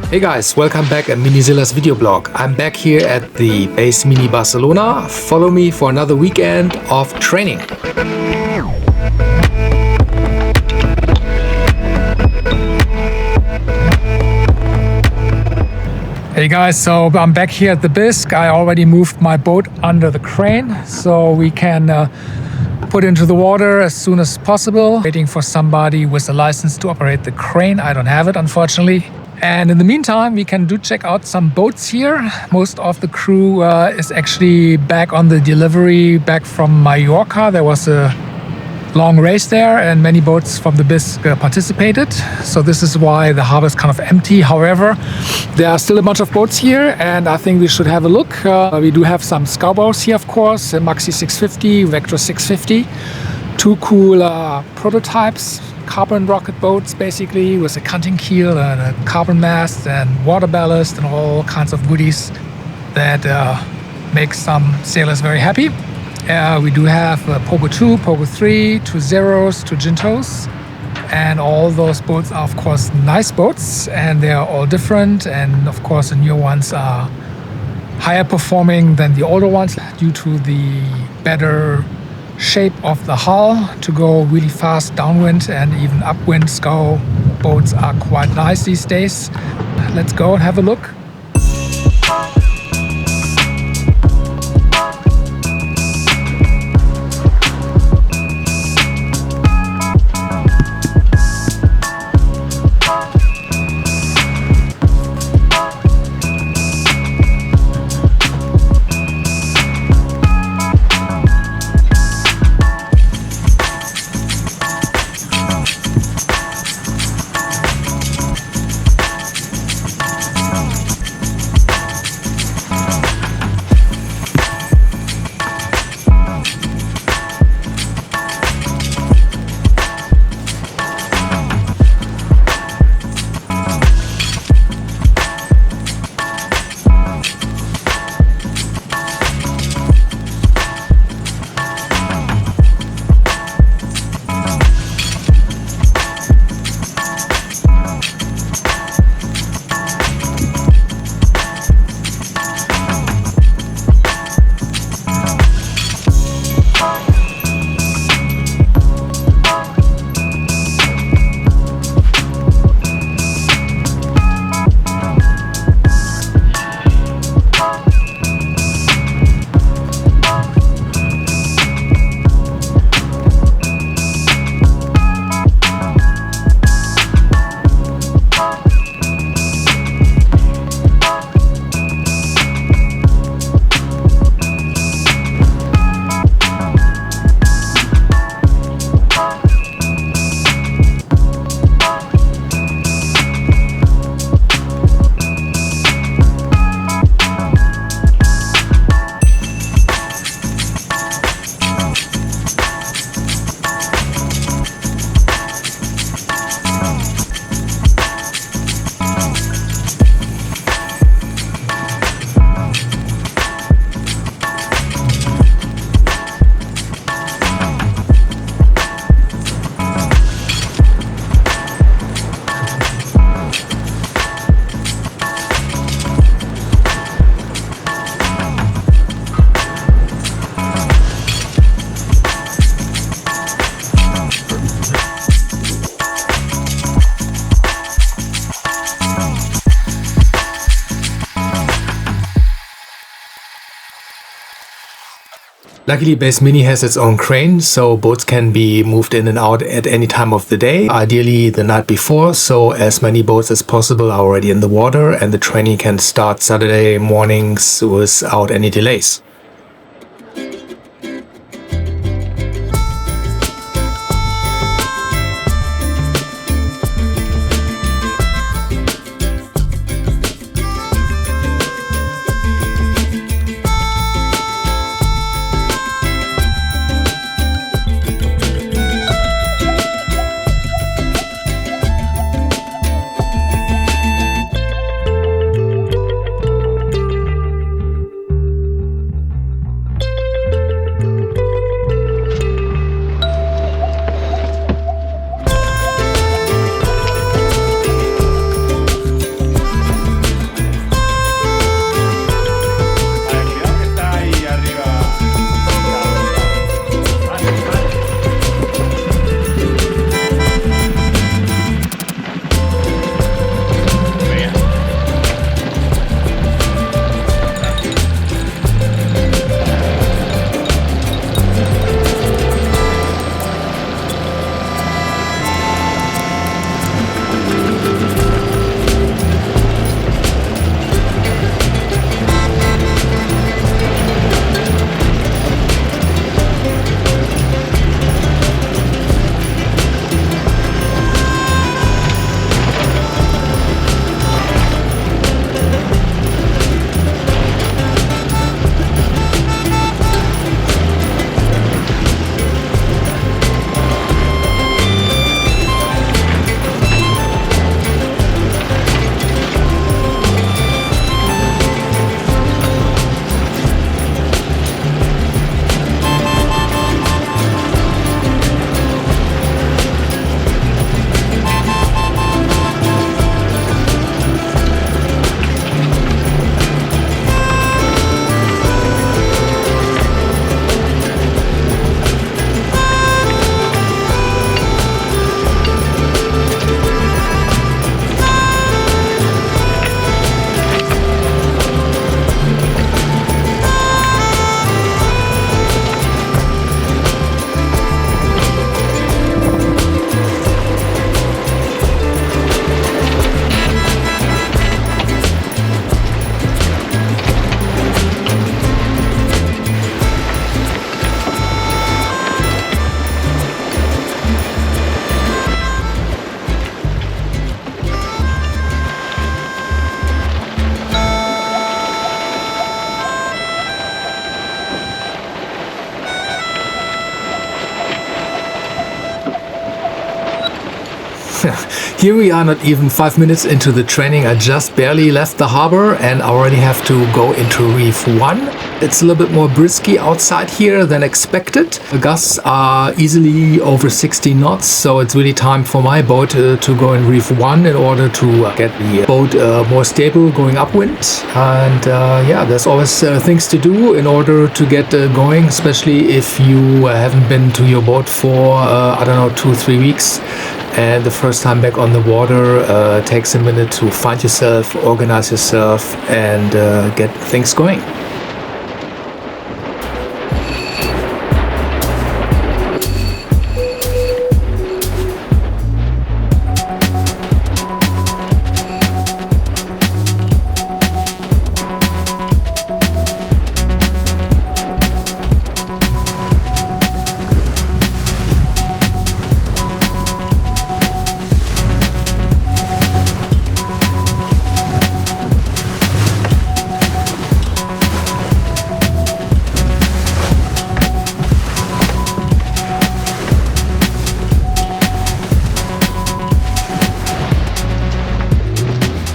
Hey guys, welcome back at Minizilla's video blog. I'm back here at the base Mini Barcelona. Follow me for another weekend of training. Hey guys, so I'm back here at the bisque. I already moved my boat under the crane so we can put into the water as soon as possible. Waiting for somebody with a license to operate the crane. I don't have it, unfortunately. And in the meantime, we can check out some boats here. Most of the crew is actually back on the delivery back from Mallorca. There was a long race there and many boats from the bisque participated. So this is why the harbor is kind of empty. However, there are still a bunch of boats here and I think we should have a look. We do have some scowbows here, of course, a Maxi 650, Vector 650. Two cool prototypes, carbon rocket boats basically, with a canting keel and a carbon mast and water ballast and all kinds of goodies that make some sailors very happy. We do have Pogo 2, Pogo 3, 2 Zeros, 2 Jintos, and all those boats are of course nice boats and they are all different, and of course the new ones are higher performing than the older ones due to the better shape of the hull to go really fast downwind, and even upwind scow boats are quite nice these days. Let's go and have a look. Luckily, Base Mini has its own crane, so boats can be moved in and out at any time of the day, ideally the night before, so as many boats as possible are already in the water and the training can start Saturday mornings without any delays. Here we are, not even 5 minutes into the training. I just barely left the harbor and already have to go into Reef 1. It's a little bit more brisky outside here than expected. The gusts are easily over 60 knots, so it's really time for my boat to go in Reef 1 in order to get the boat more stable going upwind. And yeah, there's always things to do in order to get going, especially if you haven't been to your boat for, I don't know, 2-3 weeks. And the first time back on the water takes a minute to find yourself, organize yourself, and get things going.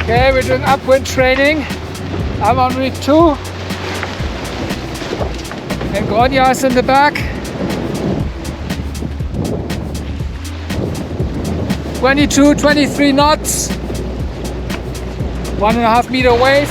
Okay, we're doing upwind training. I'm on Reef 2. And Gronja is in the back. 22, 23 knots. 1.5 meter wave.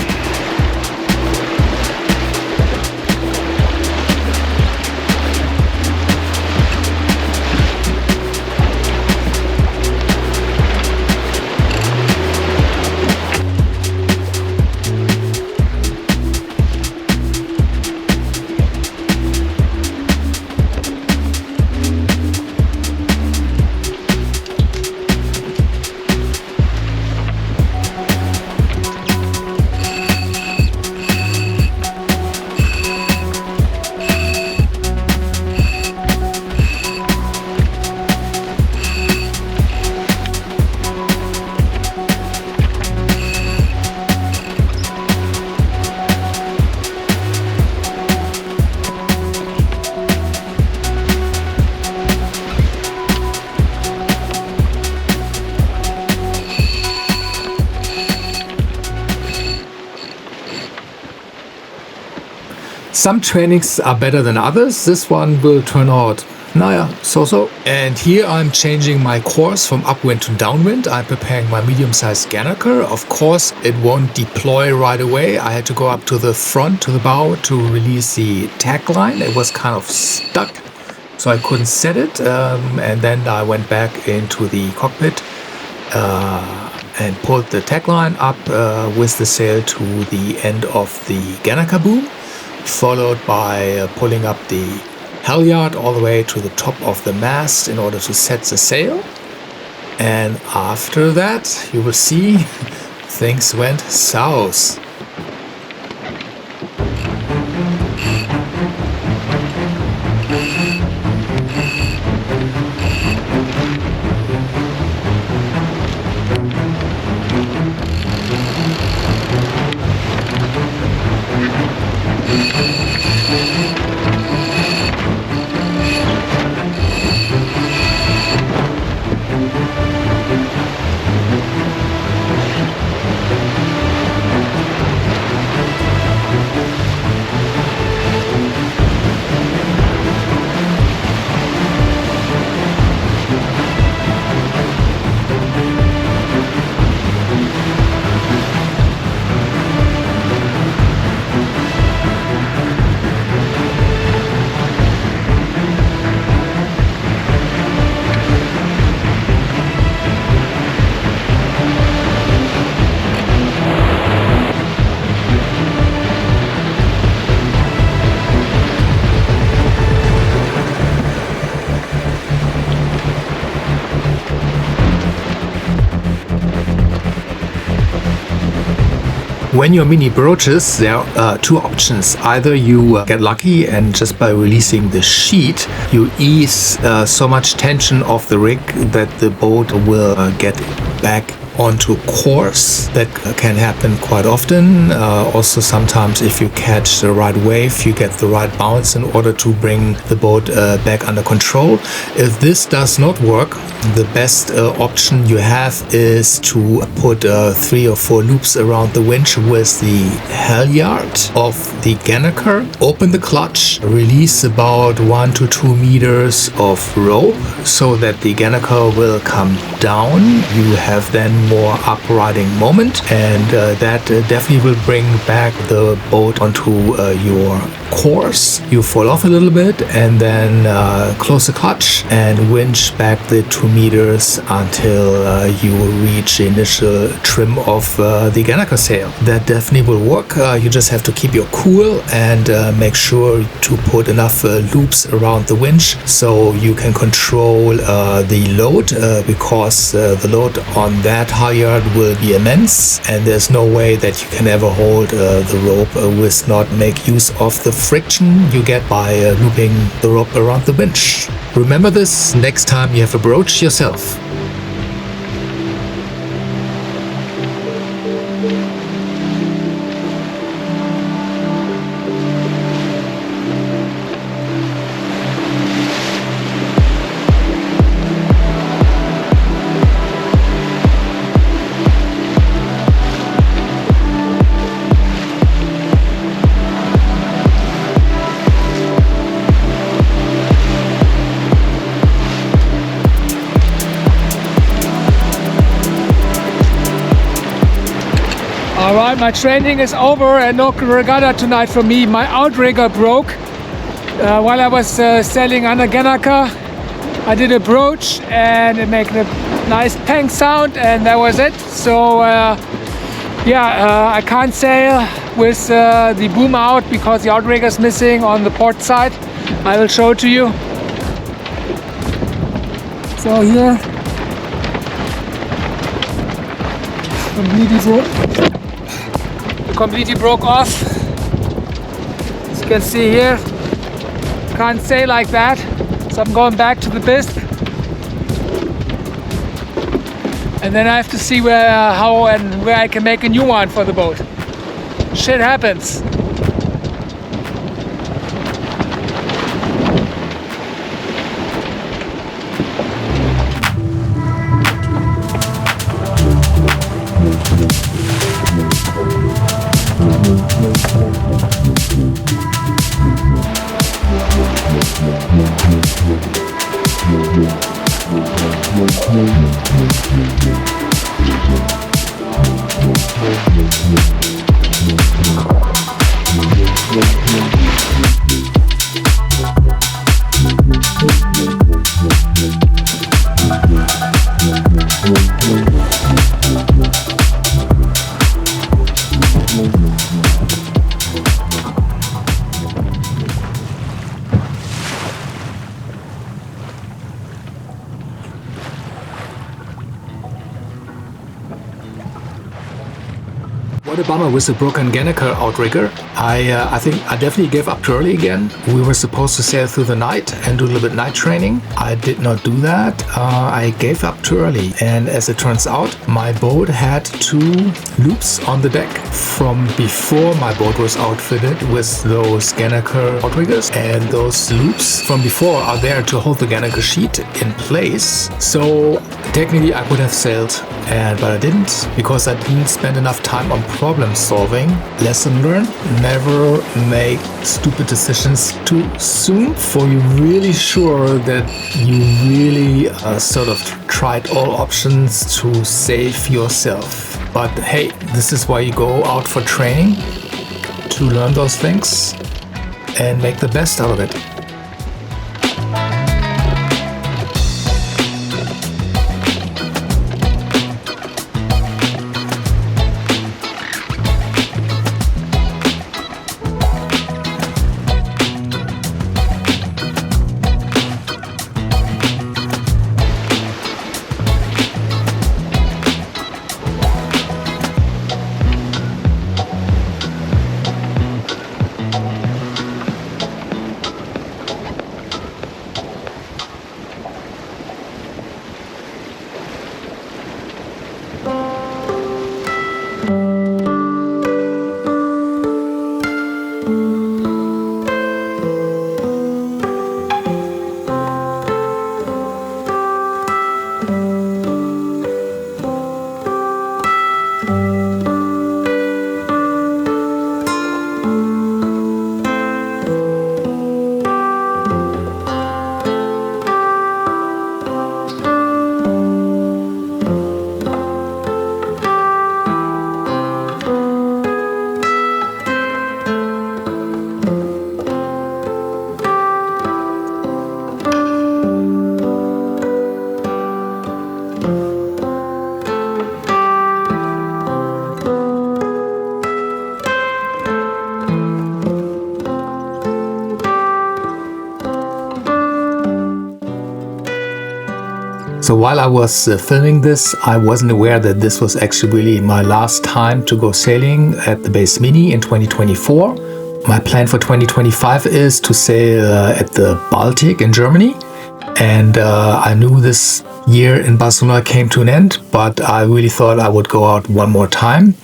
Some trainings are better than others. This one will turn out, naja, so-so. And here I'm changing my course from upwind to downwind. I'm preparing my medium-sized Spinnaker. Of course, it won't deploy right away. I had to go up to the front, to the bow, to release the tack line. It was kind of stuck, so I couldn't set it. And then I went back into the cockpit and pulled the tack line up with the sail to the end of the Spinnaker boom, followed by pulling up the halyard all the way to the top of the mast in order to set the sail. And after that, you will see things went south. When you're mini broaches, there are two options. Either you get lucky and just by releasing the sheet, you ease so much tension off the rig that the boat will get back onto course. That can happen quite often. Also sometimes if you catch the right wave, you get the right bounce in order to bring the boat back under control. If this does not work, the best option you have is to put 3 or 4 loops around the winch with the halyard of the Spinnaker. Open the clutch, release about 1 to 2 meters of rope so that the Spinnaker will come down. You have then more upriding moment, and that definitely will bring back the boat onto your course. You fall off a little bit and then close the clutch and winch back the 2 meters until you reach the initial trim of the Spinnaker sail. That definitely will work. You just have to keep your cool and make sure to put enough loops around the winch so you can control the load, because the load on that halyard will be immense, and there's no way that you can ever hold the rope with not make use of the friction you get by looping the rope around the winch. Remember this next time you have a broach yourself. Alright, my training is over and no regatta tonight for me. My outrigger broke while I was sailing under Spinnaker. I did a broach and it made a nice pang sound, and that was it. So I can't sail with the boom out because the outrigger is missing on the port side. I will show it to you. So here, completely broke off. As you can see here, can't sail like that, so I'm going back to the bisque, and then I have to see how and where I can make a new one for the boat. Shit happens. What a bummer with the broken Spinnaker outrigger. I think I definitely gave up too early again. We were supposed to sail through the night and do a little bit night training. I did not do that. I gave up too early, and as it turns out, my boat had 2 loops on the deck from before my boat was outfitted with those Spinnaker outriggers, and those loops from before are there to hold the Spinnaker sheet in place. So technically I could have sailed, but I didn't, because I didn't spend enough time on problem solving. Lesson learned: never make stupid decisions too soon, for you're really sure that you really sort of tried all options to save yourself. But hey, this is why you go out for training, to learn those things and make the best out of it. So while I was filming this, I wasn't aware that this was actually really my last time to go sailing at the Base Mini in 2024. My plan for 2025 is to sail at the Baltic in Germany. And I knew this year in Barcelona came to an end, but I really thought I would go out one more time.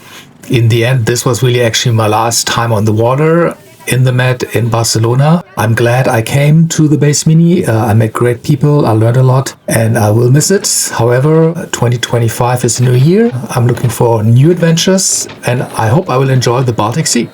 In the end, this was really actually my last time on the water in the Med in Barcelona. I'm glad I came to the Base Mini. I met great people, I learned a lot, and I will miss it. However, 2025 is a new year. I'm looking for new adventures, and I hope I will enjoy the Baltic Sea.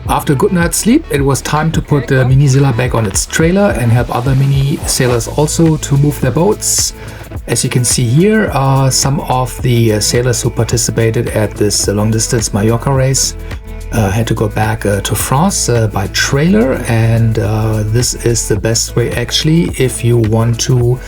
After a good night's sleep, it was time to put the Mini Zilla back on its trailer and help other mini sailors also to move their boats. As you can see here, some of the sailors who participated at this long distance Mallorca race had to go back to France by trailer, and this is the best way actually if you want to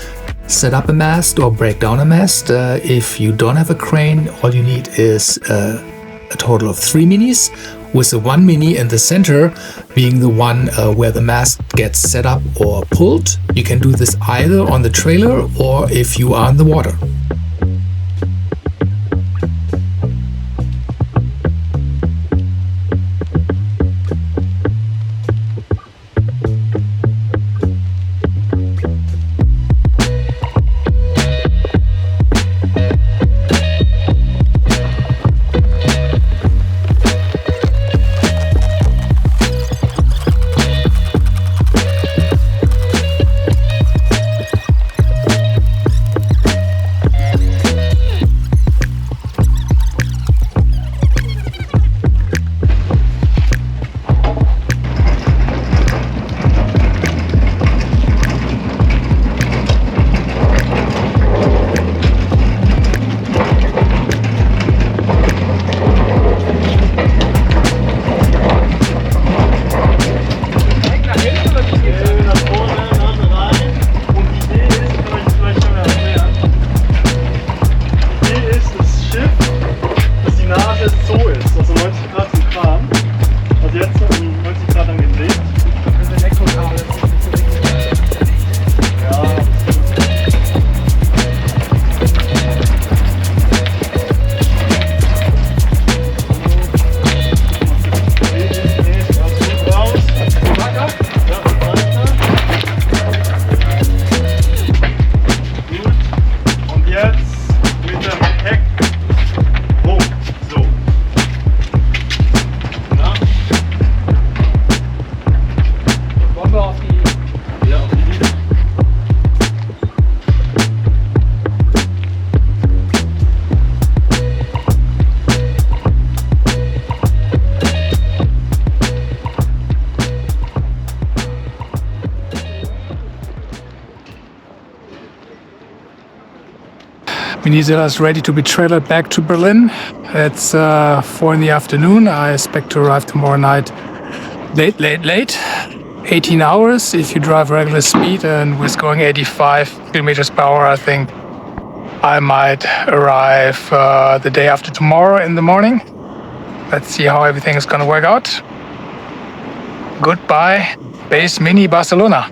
set up a mast or break down a mast. If you don't have a crane, all you need is a total of 3 minis, with the 1 mini in the center being the one where the mast gets set up or pulled. You can do this either on the trailer or if you are in the water. Venezuela is ready to be trailered back to Berlin. It's 4 in the afternoon. I expect to arrive tomorrow night late. 18 hours if you drive regular speed, and with going 85 kilometers per hour, I think I might arrive the day after tomorrow in the morning. Let's see how everything is going to work out. Goodbye, base mini Barcelona.